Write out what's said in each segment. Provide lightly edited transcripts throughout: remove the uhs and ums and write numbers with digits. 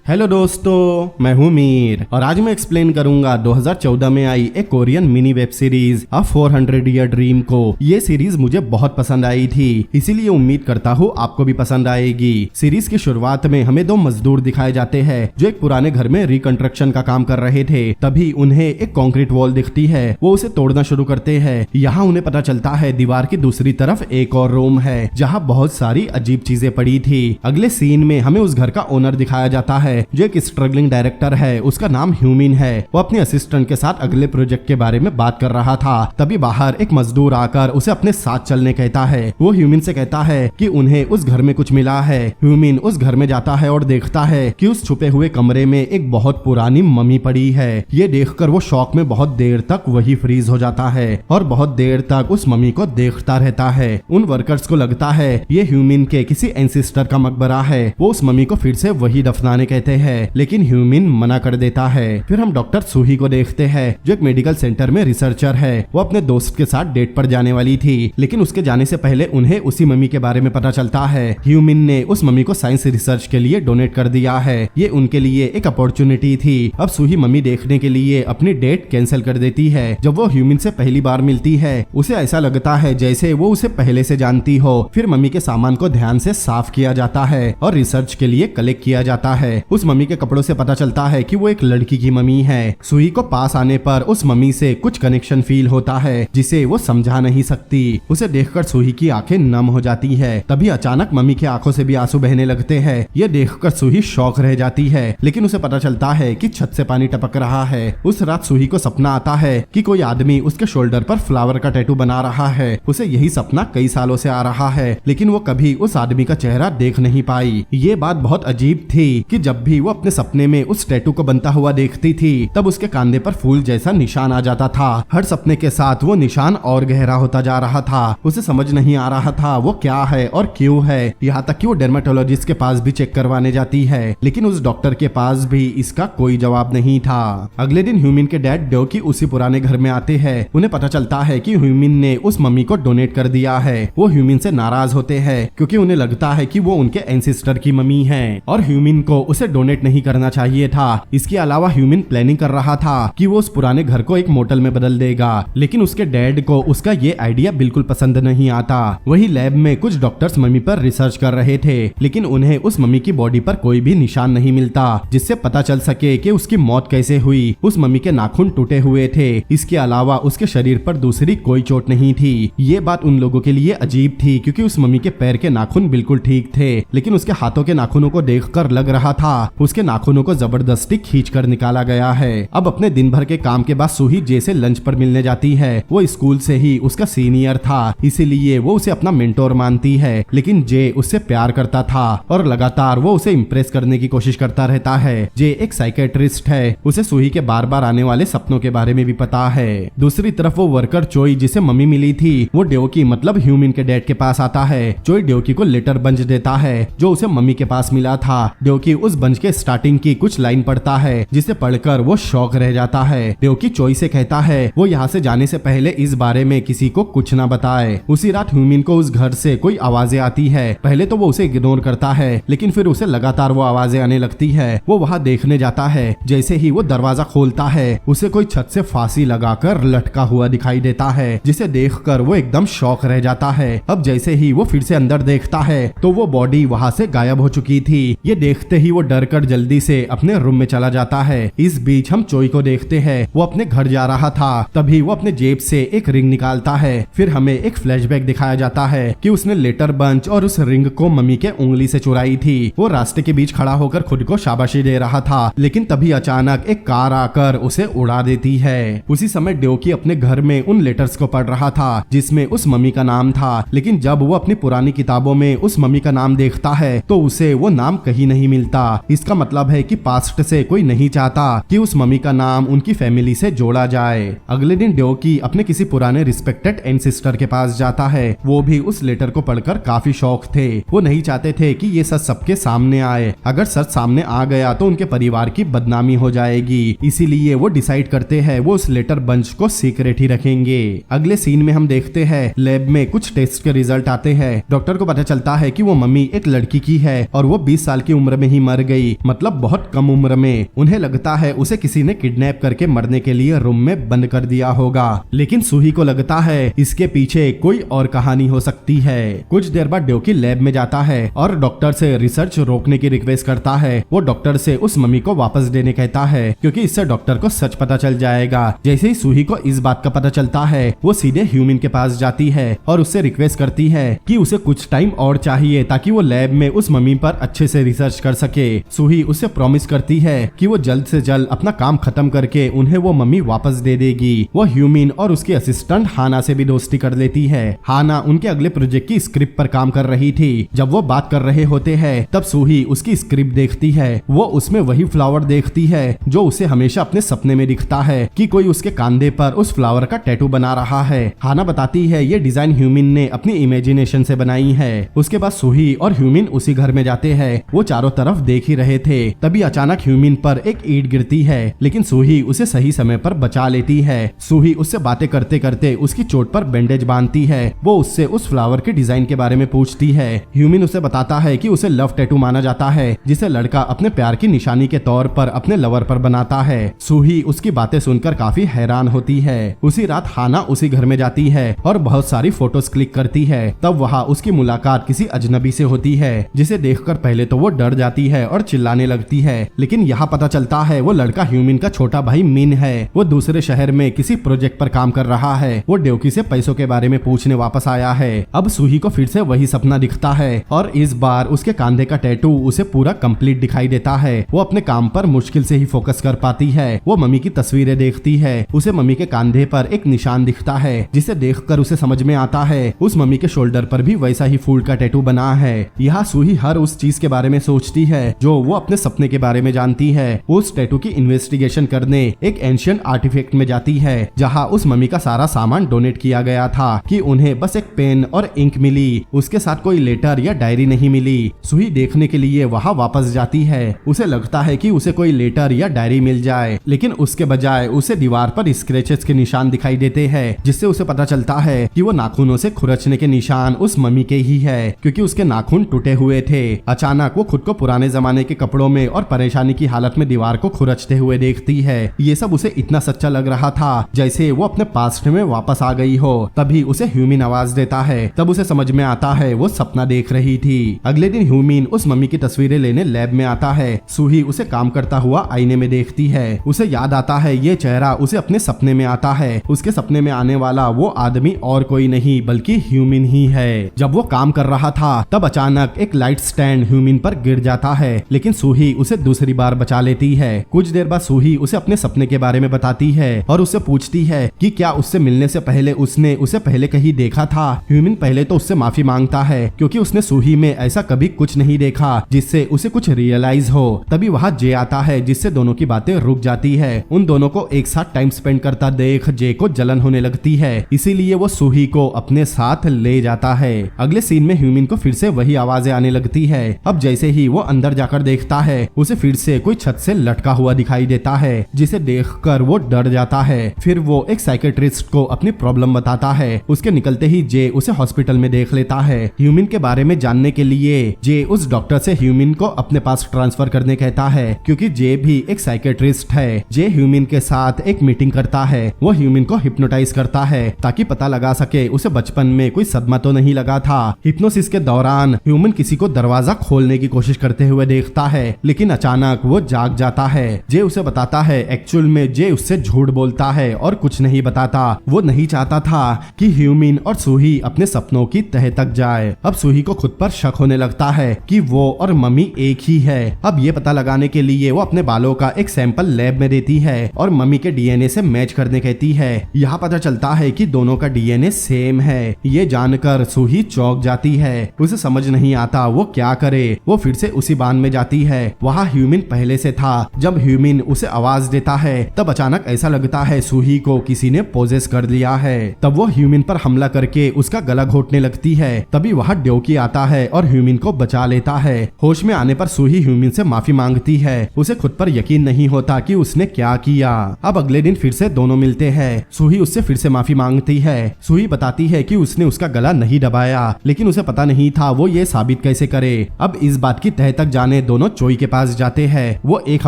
Hello दोस्तों, मैं हूं मीर और आज मैं एक्सप्लेन करूंगा 2014 में आई एक कोरियन मिनी वेब सीरीज अ 400 ईयर ड्रीम को। ये सीरीज मुझे बहुत पसंद आई थी, इसीलिए उम्मीद करता हूँ आपको भी पसंद आएगी। सीरीज की शुरुआत में हमें दो मजदूर दिखाए जाते हैं जो एक पुराने घर में रिकंस्ट्रक्शन का काम कर रहे थे। तभी उन्हें एक कंक्रीट वॉल दिखती है, वो उसे तोड़ना शुरू करते हैं। यहाँ उन्हें पता चलता है दीवार की दूसरी तरफ एक और रूम है जहाँ बहुत सारी अजीब चीजें पड़ी थी। अगले सीन में हमें उस घर का ओनर दिखाया जाता है जो एक स्ट्रगलिंग डायरेक्टर है, उसका नाम ह्यूमिन है। वो अपने असिस्टेंट के साथ अगले प्रोजेक्ट के बारे में बात कर रहा था। तभी बाहर एक मजदूर आकर उसे अपने साथ चलने कहता है। वो ह्यूमिन से कहता है कि उन्हें उस घर में कुछ मिला है। ह्यूमिन उस घर में जाता है और देखता है कि उस छुपे हुए कमरे में एक बहुत पुरानी मम्मी पड़ी है। ये देखकर वो शॉक में बहुत देर तक वही फ्रीज हो जाता है और बहुत देर तक उस मम्मी को देखता रहता है। उन वर्कर्स को लगता है ये ह्यूमिन के किसी एंसेस्टर का मकबरा है। वो उस मम्मी को फिर से वही दफनाने कहते हैं, लेकिन ह्यूमिन मना कर देता है। फिर हम डॉक्टर सूही को देखते हैं जो एक मेडिकल सेंटर में रिसर्चर है। वो अपने दोस्त के साथ डेट पर जाने वाली थी, लेकिन उसके जाने से पहले उन्हें उसी मम्मी के बारे में पता चलता है। ह्यूमिन ने उस मम्मी को साइंस रिसर्च के लिए डोनेट कर दिया है। ये उनके लिए एक अपॉर्चुनिटी थी। अब सूही मम्मी देखने के लिए अपनी डेट कैंसिल कर देती है। जब वो ह्यूमिन से पहली बार मिलती है उसे ऐसा लगता है जैसे वो उसे पहले से जानती हो। फिर मम्मी के सामान को ध्यान से साफ किया जाता है और रिसर्च के लिए कलेक्ट किया जाता है। उस मम्मी के कपड़ों से पता चलता है कि वो एक लड़की की मम्मी है। सूही को पास आने पर उस मम्मी से कुछ कनेक्शन फील होता है जिसे वो समझा नहीं सकती। उसे देखकर सूही की आंखें नम हो जाती है। तभी अचानक मम्मी की आंखों से भी आंसू बहने लगते हैं। ये देखकर सूही शॉक रह जाती है, लेकिन उसे पता चलता है कि छत से पानी टपक रहा है। उस रात सूही को सपना आता है कि कोई आदमी उसके शोल्डर पर फ्लावर का टैटू बना रहा है। उसे यही सपना कई सालों से आ रहा है, लेकिन वो कभी उस आदमी का चेहरा देख नहीं पाई। ये बात बहुत अजीब थी कि जब भी वो अपने सपने में उस टैटू को बनता हुआ देखती थी तब उसके कंधे पर फूल जैसा निशान आ जाता था। हर सपने के साथ वो निशान और गहरा होता जा रहा था। उसे समझ नहीं आ रहा था वो क्या है और क्यों है। यहाँ तक कि वो डर्मेटोलॉजिस्ट के पास भी चेक करवाने जाती है, लेकिन उस डॉक्टर के पास भी इसका कोई जवाब नहीं था। अगले दिन ह्यूमिन के डैड डोकी उसी पुराने घर में आते हैं। उन्हें पता चलता है कि ह्यूमिन ने उस मम्मी को डोनेट कर दिया है। वो ह्यूमिन से नाराज होते हैं क्योंकि उन्हें लगता है कि वो उनके एंसेस्टर की मम्मी है और ह्यूमिन को उसे डोनेट नहीं करना चाहिए था। इसके अलावा ह्यूमिन प्लानिंग कर रहा था कि वो उस पुराने घर को एक मोटल में बदल देगा, लेकिन उसके डैड को उसका ये आइडिया बिल्कुल पसंद नहीं आता। वही लैब में कुछ डॉक्टर्स मम्मी पर रिसर्च कर रहे थे, लेकिन उन्हें उस मम्मी की बॉडी पर कोई भी निशान नहीं मिलता जिससे पता चल सके कि उसकी मौत कैसे हुई। उस मम्मी के नाखून टूटे हुए थे, इसके अलावा उसके शरीर पर दूसरी कोई चोट नहीं थी। ये बात उन लोगों के लिए अजीब थी क्योंकि उस मम्मी के पैर के नाखून बिल्कुल ठीक थे, लेकिन उसके हाथों के नाखूनों को देखकर लग रहा था उसके नाखूनों को जबरदस्ती खींच कर निकाला गया है। अब अपने दिन भर के काम के बाद सूही जे से लंच पर मिलने जाती है। वो स्कूल से ही उसका सीनियर था, इसीलिए वो उसे अपना मेंटोर मानती है, लेकिन जे उससे प्यार करता था और लगातार वो उसे इम्प्रेस करने की कोशिश करता रहता है। जे एक साइकेट्रिस्ट है, उसे सूही के बार बार आने वाले सपनों के बारे में भी पता है। दूसरी तरफ वो वर्कर चोई जिसे मम्मी मिली थी वो ड्योकी मतलब ह्यूमिन के डैड के पास आता है। चोई ड्योकी को लेटर बंच देता है जो उसे मम्मी के पास मिला था। ड्योकी उस बंच के स्टार्टिंग की कुछ लाइन पढ़ता है जिसे पढ़कर वो शॉक रह जाता है। ड्योकी चोई से कहता है वो यहाँ से जाने से पहले इस बारे में किसी को कुछ ना बताए। उसी रात ह्यूमिन को उस घर से कोई आवाजें आती है। पहले तो वो उसे इग्नोर करता है, लेकिन फिर उसे लगातार वो आवाजें आने लगती है। वो वहाँ देखने जाता है। जैसे ही वो दरवाजा खोलता है उसे कोई छत से फांसी लगाकर लटका हुआ दिखाई देता है, जिसे देखकर वो एकदम शॉक रह जाता है। अब जैसे ही वो फिर से अंदर देखता है तो वो बॉडी वहाँ से गायब हो चुकी थी। ये देखते ही वो डर कर जल्दी से अपने रूम में चला जाता है। इस बीच हम चोई को देखते हैं, वो अपने घर जा रहा था। तभी वो अपने जेब से एक रिंग निकालता है। फिर हमें एक फ्लैशबैक दिखाया जाता है कि उसने लेटर बंच और उस रिंग को मम्मी के उंगली से चुराई थी। वो रास्ते के बीच खड़ा होकर खुद को शाबाशी दे रहा था, लेकिन तभी अचानक एक कार आकर उसे उड़ा देती है। उसी समय ड्योकी अपने घर में उन लेटर्स को पढ़ रहा था जिसमें उस मम्मी का नाम था, लेकिन जब वो अपनी पुरानी किताबों में उस मम्मी का नाम देखता है तो उसे वो नाम कहीं नहीं मिलता। इसका मतलब है कि पास्ट से कोई नहीं चाहता कि उस मम्मी का नाम उनकी फैमिली से जोड़ा जाए। अगले दिन ड्योकी अपने किसी पुराने रिस्पेक्टेड एंसेस्टर के पास जाता है। वो भी उस लेटर को पढ़कर काफी शॉक थे। वो नहीं चाहते थे कि ये सच सबके सामने आए। अगर सच सामने आ गया तो उनके परिवार की बदनामी हो जाएगी, इसीलिए वो डिसाइड करते हैं वो उस लेटर बंच को सीक्रेट ही रखेंगे। अगले सीन में हम देखते हैं लैब में कुछ टेस्ट के रिजल्ट आते हैं। डॉक्टर को पता चलता है कि वो मम्मी एक लड़की की है और वो 20 साल की उम्र में ही मर गई। गई, मतलब बहुत कम उम्र में। उन्हें लगता है उसे किसी ने किडनैप करके मरने के लिए रूम में बंद कर दिया होगा, लेकिन सूही को लगता है इसके पीछे कोई और कहानी हो सकती है। कुछ देर बाद ड्योकी लैब में जाता है और डॉक्टर से रिसर्च रोकने की रिक्वेस्ट करता है। वो डॉक्टर से उस मम्मी को वापस देने कहता है, क्योंकि इससे डॉक्टर को सच पता चल जाएगा। जैसे ही सूही को इस बात का पता चलता है, वो सीधे ह्यूमिन के पास जाती है और उससे रिक्वेस्ट करती है कि उसे कुछ टाइम और चाहिए ताकि वो लैब में उस मम्मी पर अच्छे से रिसर्च कर सके। सूही उससे प्रॉमिस करती है कि वो जल्द से जल्द अपना काम खत्म करके उन्हें वो मम्मी वापस दे देगी। वो ह्यूमिन और उसकी असिस्टेंट हाना से भी दोस्ती कर लेती है। हाना उनके अगले प्रोजेक्ट की स्क्रिप्ट पर काम कर रही थी। जब वो बात कर रहे होते हैं, तब सूही उसकी स्क्रिप्ट देखती है। वो उसमें वही फ्लावर देखती है जो उसे हमेशा अपने सपने में दिखता है कि कोई उसके कंधे पर उस फ्लावर का टैटू बना रहा है। हाना बताती है ये डिजाइन ह्यूमिन ने अपनी इमेजिनेशन से बनाई है। उसके बाद सूही और ह्यूमिन उसी घर में जाते हैं। वो चारों तरफ देख ही रहे थे, तभी अचानक ह्यूमिन पर एक ईंट गिरती है, लेकिन सूही उसे सही समय पर बचा लेती है। सूही उससे बातें करते करते उसकी चोट पर बैंडेज बांधती है। वो उससे उस फ्लावर के डिजाइन के बारे में पूछती है। ह्यूमिन उसे बताता है कि उसे लव टैटू माना जाता है, जिसे लड़का अपने प्यार की निशानी के तौर पर अपने लवर पर बनाता है। सूही उसकी बातें सुनकर काफी हैरान होती है। उसी रात हाना उसी घर में जाती है और बहुत सारी फोटोज क्लिक करती है। तब वहाँ उसकी मुलाकात किसी अजनबी से होती है, जिसे देखकर पहले तो वो डर जाती है और चिल्लाने लगती है, लेकिन यहाँ पता चलता है वो लड़का ह्यूमिन का छोटा भाई मिन है। वो दूसरे शहर में किसी प्रोजेक्ट पर काम कर रहा है। वो ड्योकी से पैसों के बारे में पूछने वापस आया है। अब सूही को फिर से वही सपना दिखता है और इस बार उसके कंधे का टैटू उसे पूरा कंप्लीट दिखाई देता है। वो अपने काम पर मुश्किल से ही फोकस कर पाती है। वो मम्मी की तस्वीरें देखती है। उसे मम्मी के कंधे पर एक निशान दिखता है, जिसे देखकर उसे समझ में आता है उस मम्मी के शोल्डर पर भी वैसा ही फूल का टैटू बना है। यहाँ सूही हर उस चीज के बारे में सोचती है जो वो अपने सपने के बारे में जानती है। उस टैटू की इन्वेस्टिगेशन करने एक एंशिएंट आर्टिफैक्ट में जाती है, जहाँ उस मम्मी का सारा सामान डोनेट किया गया था कि उन्हें बस एक पेन और इंक मिली, उसके साथ कोई लेटर या डायरी नहीं मिली। सूही देखने के लिए वहाँ वापस जाती है। उसे लगता है कि उसे कोई लेटर या डायरी मिल जाए, लेकिन उसके बजाय उसे दीवार पर स्क्रैचेस के निशान दिखाई देते हैं, जिससे उसे पता चलता है कि वो नाखूनों से खुरचने के निशान उस मम्मी के ही है, क्योंकि उसके नाखून टूटे हुए थे। अचानक वो खुद को पुराने जमाने के कपड़ों में और परेशानी की हालत में दीवार को खुरचते हुए देखती है। ये सब उसे इतना सच्चा लग रहा था जैसे वो अपने पास्ट में वापस आ गई हो। तभी उसे ह्यूमिन आवाज देता है। तब उसे समझ में आता है वो सपना देख रही थी। अगले दिन ह्यूमिन उस मम्मी की तस्वीरें लेने लैब में आता है। सूही उसे काम करता हुआ आईने में देखती है। उसे याद आता है ये चेहरा उसे अपने सपने में आता है। उसके सपने में आने वाला वो आदमी और कोई नहीं बल्कि ह्यूमिन ही है। जब वो काम कर रहा था, तब अचानक एक लाइट स्टैंड ह्यूमिन पर गिर जाता है, लेकिन सूही उसे दूसरी बार बचा लेती है। कुछ देर बाद सूही उसे अपने सपने के बारे में बताती है और उससे पूछती है कि क्या उससे मिलने से पहले उसने उसे पहले कहीं देखा था। ह्यूमिन पहले तो उससे माफी मांगता है, क्योंकि उसने सूही में ऐसा कभी कुछ नहीं देखा जिससे उसे कुछ रियलाइज हो। तभी वहाँ जे आता है, जिससे दोनों की बातें रुक जाती है। उन दोनों को एक साथ टाइम स्पेंड करता देख जे को जलन होने लगती है, इसीलिए वो सूही को अपने साथ ले जाता है। अगले सीन में ह्यूमिन को फिर से वही आवाजें आने लगती है। अब जैसे ही वो अंदर जाकर देखता है, उसे फिर से कोई छत से लटका हुआ दिखाई देता है, जिसे देखकर वो डर जाता है। फिर वो एक साइकेट्रिस्ट को अपनी प्रॉब्लम बताता है। उसके निकलते ही जे उसे हॉस्पिटल में देख लेता है। ह्यूमिन के बारे में जानने के लिए जे उस डॉक्टर से ह्यूमिन को अपने पास ट्रांसफर करने कहता है, क्योंकि जे भी एक साइकेट्रिस्ट है। जे ह्यूमिन के साथ एक मीटिंग करता है। वो ह्यूमिन को हिप्नोटाइज करता है ताकि पता लगा सके उसे बचपन में कोई सदमा तो नहीं लगा था। हिप्नोसिस के दौरान ह्यूमन किसी को दरवाजा खोलने की कोशिश करते हुए देखता है, लेकिन अचानक वो जाग जाता है। जे उसे बताता है एक्चुअल में जे उससे झूठ बोलता है और कुछ नहीं बताता। वो नहीं चाहता था कि ह्यूमिन और सूही अपने सपनों की तह तक जाए। अब सूही को खुद पर शक होने लगता है कि वो और मम्मी एक ही है। अब ये पता लगाने के लिए वो अपने बालों का एक सैंपल लैब में देती है और मम्मी के डीएनए से मैच करने कहती है। यहाँ पता चलता है कि दोनों का डीएनए सेम है। ये जानकर सूही चौंक जाती है। उसे समझ नहीं आता वो क्या करे। वो फिर से उसी बांध में जाती है। वहाँ ह्यूमिन पहले से था। जब ह्यूमिन उसे आवाज देता है, तब अचानक ऐसा लगता है सूही को किसी ने पोजेस कर लिया है। तब वो ह्यूमिन पर हमला करके उसका गला घोटने लगती है। तभी वहाँ ड्योकी आता है और ह्यूमिन को बचा लेता है। होश में आने पर सूही ह्यूमिन से माफी मांगती है। उसे खुद पर यकीन नहीं होता कि उसने क्या किया। अब अगले दिन फिर से दोनों मिलते हैं। सूही उससे फिर से माफी मांगती है। सूही बताती है कि उसने उसका गला नहीं दबाया, लेकिन उसे पता नहीं था वो ये साबित कैसे करे। अब इस बात की तह तक जाने दोनों चोई के पास जाते हैं। वो एक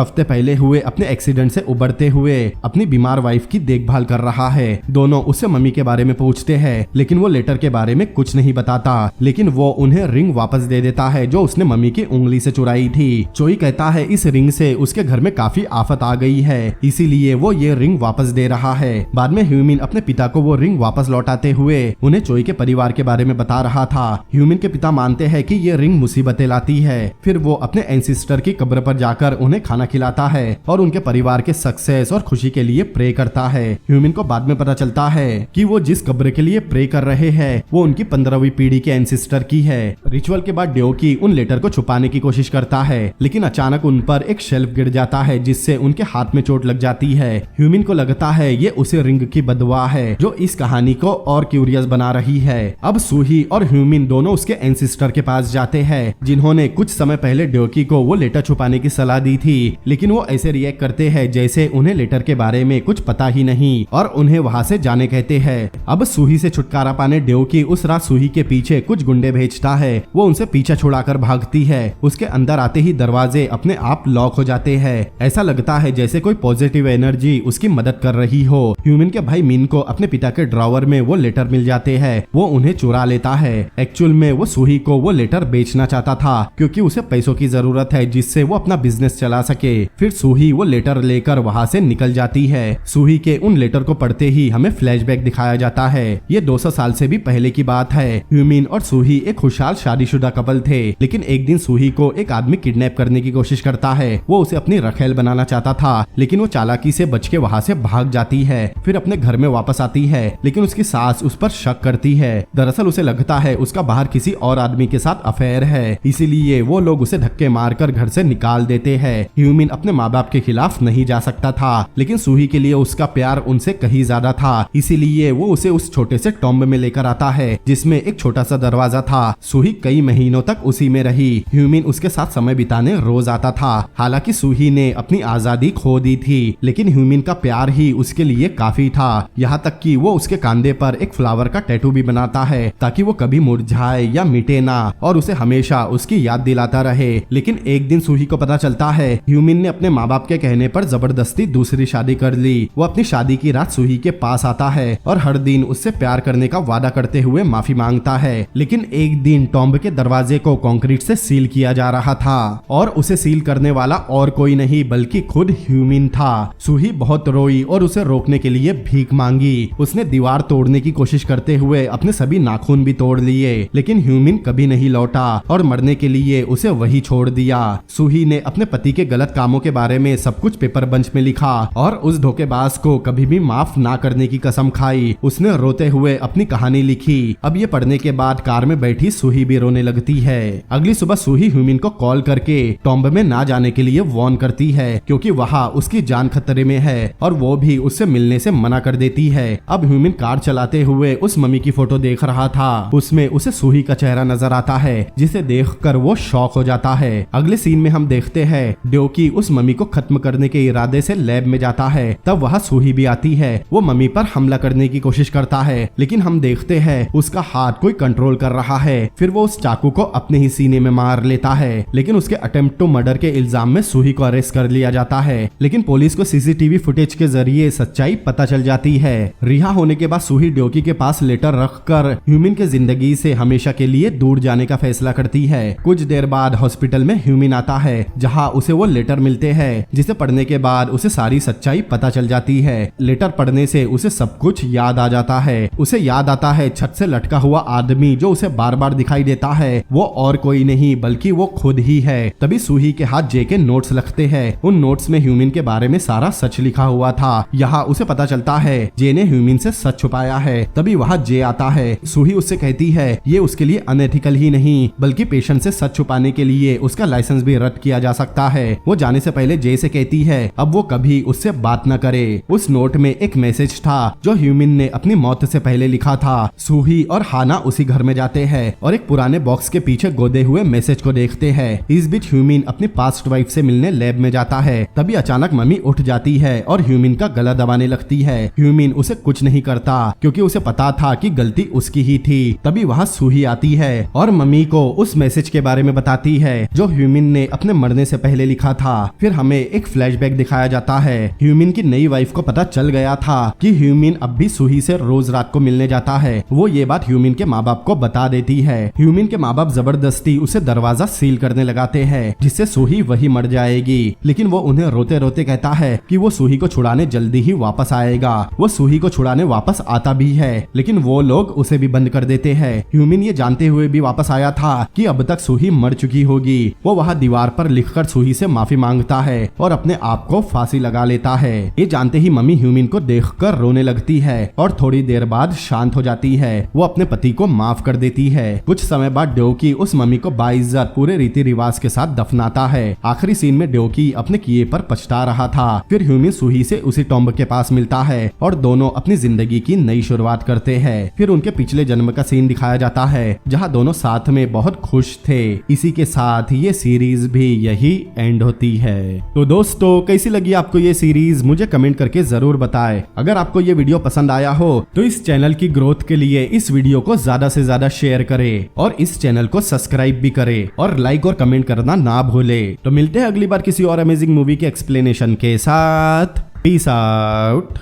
हफ्ते पहले हुए अपने एक्सीडेंट से उबरते हुए अपनी बीमार वाइफ की देखभाल कर रहा है। दोनों उससे मम्मी के बारे में पूछते हैं, लेकिन वो लेटर के बारे में कुछ नहीं बताता, लेकिन वो उन्हें रिंग वापस दे देता है जो उसने मम्मी की उंगली से चुराई थी। चोई कहता है इस रिंग से उसके घर में काफी आफत आ गई है, इसीलिए वो ये रिंग वापस दे रहा है। बाद में ह्यूमिन अपने पिता को वो रिंग वापस लौटाते हुए उन्हें चोई के परिवार के बारे में बता रहा था। ह्यूमिन के पिता मानते हैं कि ये रिंग मुसीबतें लाती है। फिर वो अपने एंसिस्टर की कब्र पर जाकर उन्हें खाना खिलाता है और उनके परिवार के सक्सेस और खुशी के लिए प्रे करता है। ह्यूमिन को बाद में पता चलता है कि वो जिस कब्र के लिए प्रे कर रहे हैं वो उनकी 15वीं पीढ़ी के एंसिस्टर की है। रिचुअल के बाद ड्योकी उन लेटर को छुपाने की कोशिश करता है, लेकिन अचानक उन पर एक शेल्फ गिर जाता है जिससे उनके हाथ में चोट लग जाती है। ह्यूमिन को लगता है ये उसी रिंग की बदवा है जो इस कहानी को और क्यूरियस बना रही है। अब सूही और ह्यूमिन दोनों उसके एंसिस्टर के पास जाते हैं जिन्होंने कुछ समय पहले ड्योकी को वो लेटर छुपाने की सलाह दी थी, लेकिन वो ऐसे रिएक्ट करते हैं जैसे उन्हें लेटर के बारे में कुछ पता ही नहीं और उन्हें वहाँ से जाने कहते हैं। अब सूही से छुटकारा पाने ड्योकी उस रात सूही के पीछे कुछ गुंडे भेजता है। वो उनसे पीछा छुड़ाकर भागती है। उसके अंदर आते ही दरवाजे अपने आप लॉक हो जाते हैं। ऐसा लगता है जैसे कोई पॉजिटिव एनर्जी उसकी मदद कर रही हो। ह्यूमिन के भाई मिन को अपने पिता के ड्रॉवर में वो लेटर मिल जाते हैं। वो उन्हें चुरा लेता है। एक्चुअल में वो सूही को वो लेटर बेचना चाहता था क्योंकि उसे पैसों की जरूरत है जिससे वो अपना बिजनेस चला सके। फिर सूही वो लेटर लेकर वहाँ से निकल जाती है। सूही के उन लेटर को पढ़ते ही हमें फ्लैशबैक दिखाया जाता है। ये 200 साल से भी पहले की बात है। ह्यूमिन और सूही एक खुशहाल शादीशुदा कपल थे, लेकिन एक दिन सूही को एक आदमी किडनैप करने की कोशिश करता है। वो उसे अपनी रखेल बनाना चाहता था, लेकिन वो चालाकी से बच के वहाँ से भाग जाती है। फिर अपने घर में वापस आती है, लेकिन उसकी सास उस पर शक करती है। दरअसल उसे लगता है उसका बाहर किसी और आदमी के साथ अफेयर है, इसीलिए वो लोग उसे धक्के मारकर घर से निकाल देते हैं। ह्यूमिन अपने माँ बाप के खिलाफ नहीं जा सकता था, लेकिन सूही के लिए उसका प्यार उनसे कहीं ज्यादा था, इसीलिए वो उसे उस छोटे से टॉम्ब में लेकर आता है जिसमें एक छोटा सा दरवाजा था। सूही कई महीनों तक उसी में रही। ह्यूमिन उसके साथ समय बिताने रोज आता था। हालांकि सूही ने अपनी आजादी खो दी थी, लेकिन ह्यूमिन का प्यार ही उसके लिए काफी था। यहाँ तक कि वो उसके कंधे पर एक फ्लावर का टैटू भी बनाता है ताकि वो कभी मुरझाए या मिटे ना और उसे हमेशा उसकी याद दिलाता रहे। लेकिन एक दिन सूही को पता चलता है ह्यूमिन ने अपने माँ बाप के कहने पर जबरदस्ती दूसरी शादी कर ली। वो अपनी शादी की रात सूही के पास आता है और हर दिन उससे प्यार करने का वादा करते हुए माफी मांगता है। लेकिन एक दिन टॉम्ब के दरवाजे को कंक्रीट से सील किया जा रहा था और उसे सील करने वाला और कोई नहीं बल्कि खुद ह्यूमिन था। सूही बहुत रोई और उसे रोकने के लिए भीख मांगी। उसने दीवार तोड़ने की कोशिश करते हुए अपने सभी नाखून भी तोड़ लिए, लेकिन ह्यूमिन कभी नहीं लौटा और मरने के लिए उसे वही छोड़ दिया। सूही ने अपने पति के गलत कामों के बारे में सब कुछ पेपर बंच में लिखा और उस धोखेबाज को कभी भी माफ ना करने की कसम खाई। उसने रोते हुए अपनी कहानी लिखी। अब ये पढ़ने के बाद कार में बैठी सूही भी रोने लगती है। अगली सुबह सूही ह्यूमिन को कॉल करके टॉम्ब में ना जाने के लिए वार्न करती है क्योंकि वहाँ उसकी जान खतरे में है और वो भी उससे मिलने से मना कर देती है। अब ह्यूमिन कार चलाते हुए उस मम्मी की फोटो देख रहा था। उसमें उसे सूही का चेहरा नजर आता है जिसे देखकर वो शॉक हो जाता है। अगले सीन में हम देखते हैं ड्योकी उस मम्मी को खत्म करने के इरादे से लैब में जाता है। तब वहाँ सूही भी आती है। वो मम्मी पर हमला करने की कोशिश करता है, लेकिन हम देखते हैं उसका हाथ कोई कंट्रोल कर रहा है। फिर वो उस चाकू को अपने ही सीने में मार लेता है, लेकिन उसके अटेम्प्ट टू मर्डर के इल्जाम में सूही को अरेस्ट कर लिया जाता है। लेकिन पुलिस को सीसीटीवी फुटेज के जरिए सच्चाई पता चल जाती है। रिहा होने के बाद सूही ड्योकी के पास लेटर रखकर ह्यूमिन के जिंदगी से हमेशा के लिए दूर जाने का फैसला करती है। कुछ देर बाद हॉस्पिटल में ह्यूमिन आता है जहाँ उसे वो लेटर मिलते हैं जिसे पढ़ने के बाद उसे सारी सच्चाई पता चल जाती है। लेटर पढ़ने से उसे सब कुछ याद आ जाता है। उसे याद आता है छत से लटका हुआ आदमी जो उसे बार बार दिखाई देता है वो और कोई नहीं बल्कि वो खुद ही है। तभी सूही के हाथ जे के नोट्स लगते हैं। उन नोट्स में ह्यूमिन के बारे में सारा सच लिखा हुआ था। यहाँ उसे पता चलता है जे ने ह्यूमिन से सच छुपाया है। तभी वहाँ जे आता है। सूही उससे कहती है ये उसके लिए अनएथिकल ही नहीं बल्कि पेशेंट से सच छुपाने के लिए उसका लाइसेंस भी रद्द किया जा सकता है। वो जाने से पहले जे से कहती है अब वो कभी उससे बात न करे। उस नोट में एक मैसेज था जो ह्यूमिन ने अपनी मौत से पहले लिखा था। सूही और हाना उसी घर में जाते हैं और एक पुराने बॉक्स के पीछे गोदे हुए मैसेज को देखते हैं। इस बीच ह्यूमिन अपनी पास्ट वाइफ से मिलने लैब में जाता है। तभी अचानक मम्मी उठ जाती है और ह्यूमिन का गला दबाने लगती है। ह्यूमिन उसे कुछ नहीं करता क्योंकि उसे पता था कि गलती उसकी ही थी। तभी वहाँ सूही आती है और मम्मी को उस मैसेज के बारे में बताती है जो ह्यूमिन ने अपने मरने से पहले लिखा था। फिर हमें एक फ्लैशबैक दिखाया जाता है। ह्यूमिन की नई वाइफ को पता चल गया था कि ह्यूमिन अब भी सूही से रोज रात को मिलने जाता है। वो ये बात ह्यूमिन के माँ बाप को बता देती है। ह्यूमिन के माँ बाप जबरदस्ती उसे दरवाजा सील करने लगाते हैं, जिससे सूही वही मर जाएगी। लेकिन वो उन्हें रोते रोते कहता है कि वो सूही को छुड़ाने जल्दी ही वापस आएगा। वो सूही को छुड़ाने वापस आता भी है, लेकिन वो लोग उसे भी बंद कर देते हैं। ह्यूमिन ये जानते हुए भी वापस आया था कि अब तक सूही मर चुकी होगी। वो वहाँ दीवार पर लिखकर सूही से माफी मांगता है और अपने आप को फांसी लगा लेता है। ये जानते ही मम्मी ह्यूमिन को देखकर रोने लगती है और थोड़ी देर बाद शांत हो जाती है। वो अपने पति को माफ कर देती है। कुछ समय बाद ड्योकी उस मम्मी को बाइज्जत पूरे रीति रिवाज के साथ दफनाता है। आखिरी सीन में ड्योकी अपने किए पर पछता रहा था। फिर ह्यूमिन सूही से उसी टॉम्ब के पास मिलता है और दोनों अपनी जिंदगी की नई शुरुआत करते हैं। फिर उनके पिछले जन्म का सीन दिखाया जाता है, जहाँ दोनों साथ में बहुत खुश थे। इसी के साथ ये सीरीज भी यही एंड होती है। तो दोस्तों, कैसी लगी आपको ये सीरीज मुझे कमेंट करके जरूर बताएं। अगर आपको ये वीडियो पसंद आया हो तो इस चैनल की ग्रोथ के लिए इस वीडियो को ज्यादा से ज्यादा शेयर करें और इस चैनल को सब्सक्राइब भी करें और लाइक और कमेंट करना ना भूले। तो मिलते हैं अगली बार किसी और अमेजिंग मूवी के एक्सप्लेनेशन के साथ। Peace out.